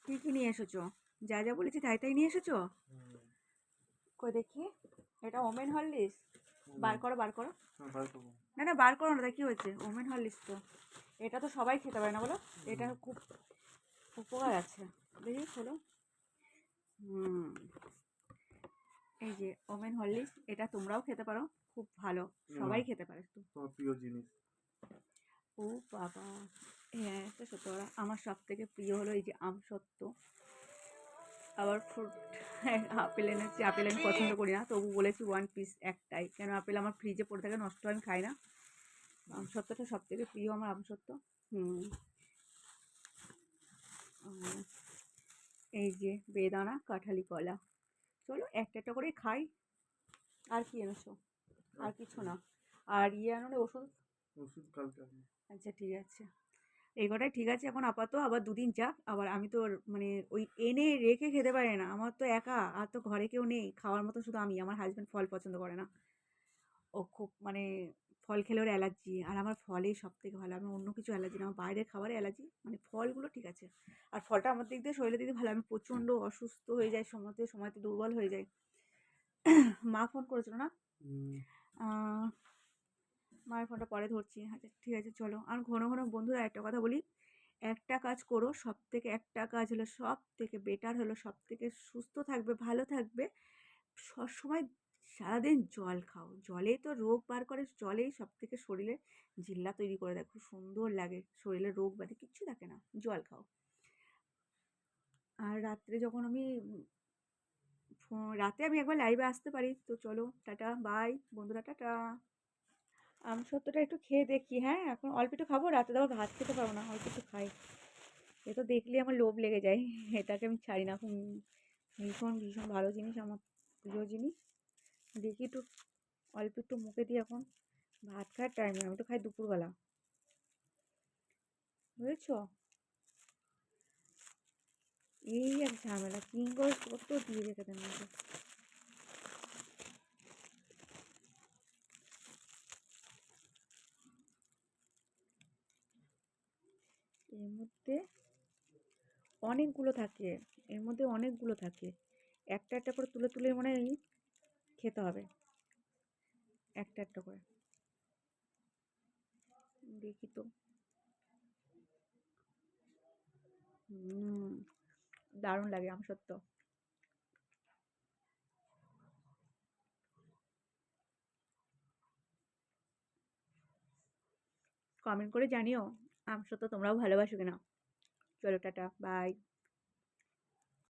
কি কি নিয়ে এসেছো? যা যা বলেছি তাই তাই নিয়ে এসেছো? কই দেখি। এটা ওমেন হরলিক্স। বার করো বার করো। না না, বার করো না, তা কি হয়েছে? ওমেন হরলিক্স তো, এটা তো সবাই খেতে পারে না বলো? এটা খুব উপকার আছে। দেখি খোলো। এই যে ওমেন হরলিক্স, এটা তোমরাও খেতে পারো, খুব ভালো, সবাই খেতে পারে। তোমার প্রিয় জিনিস। ও বাবা, হ্যাঁ এটা সত্য কথা। আমার সব থেকে প্রিয় হলো এই যে আমসত্ত্ব। আবার ফ্রুট, আপেল এনেছি। আপেল আমি পছন্দ করি না, তবু বলেছি 1 পিস একটাই, কেন আপেল আমার ফ্রিজে পড়ে থাকে, নষ্ট হয়, আমি খাই না। আমসত্ত্বটা সব থেকে প্রিয় আমার, আমসত্ত্ব। এই যে বেদানা, কাঁঠালি কলা। চলো একটা একটা করে খাই। আর কি এনেছো? আর কিছু না। আর আনো না ওষুধ? ওষুধ কালকে আনবো। আচ্ছা ঠিক আছে, এই কটাই ঠিক আছে এখন আপাতত। আবার দুদিন যাক, আবার আমি তো মানে ওই এনে রেখে খেতে পারি না, আমার তো একা, আর তো ঘরে কেউ নেই খাওয়ার মতো, শুধু আমি। আমার হাজব্যান্ড ফল পছন্দ করে না, ও খুব মানে ফল খেলে ওর অ্যালার্জি। আর আমার ফলেই সব থেকে ভালো, আমার অন্য কিছু অ্যালার্জি না, আমার বাইরের খাবারে অ্যালার্জি, মানে ফলগুলো ঠিক আছে। আর ফলটা আমার দিক দিয়ে, শরীরের দিক দিয়ে ভালো। আমি প্রচণ্ড অসুস্থ হয়ে যাই, সময়তে সময়তে দুর্বল হয়ে যাই। মা ফোন করেছিল না? মায়ের ফোনটা পরে ধরছি। আচ্ছা ঠিক আছে চলো। আর ঘন ঘন বন্ধুরা একটা কথা বলি, একটা কাজ করো, সব থেকে একটা কাজ হলো সব থেকে বেটার, হলো সব থেকে সুস্থ থাকবে, ভালো থাকবে সবসময়, সারাদিন জল খাও। জলেই তো রোগ বার করে, জলেই সব থেকে শরীরে জিল্লা তৈরি করে দেয়, খুব সুন্দর লাগে, শরীরে রোগ ব্যাধি কিচ্ছু থাকে না, জল খাও। আর রাত্রে যখন আমি রাতে আমি একবার লাইভে আসতে পারি তো। চলো টাটা, বাই বন্ধুরা, টাটা। আমসত্ত্বটা একটু খেয়ে দেখি, হ্যাঁ এখন অল্প একটু খাবো, রাতে তো আবার ভাত খেতে পারবো না, অল্প একটু খাই। এ তো দেখলে আমার লোভ লেগে যায়, এটাকে আমি ছাড়ি না। ভীষণ ভীষণ ভালো জিনিস, আমার প্রিয় জিনিস। দেখি একটু অল্প একটু মুখে দিই। এখন ভাত খাওয়ার টাইম নেই, আমি তো খাই দুপুরবেলা, বুঝেছো? এই এক ঝামেলা, কিঙ্কর কত দিয়ে রেখে দেন আমাকে। এর মধ্যে অনেকগুলো থাকে, এর মধ্যে অনেকগুলো থাকে, একটা একটা করে তুলে তুলে মনে হয় খেতে হবে, একটা একটা করে। দেখি তো। দারুণ লাগে আমসত্ত্ব। কমেন্ট করে জানিও আমসত্ত্ব তোমরাও ভালোবাসো কিনা। চলো টাটা, বাই।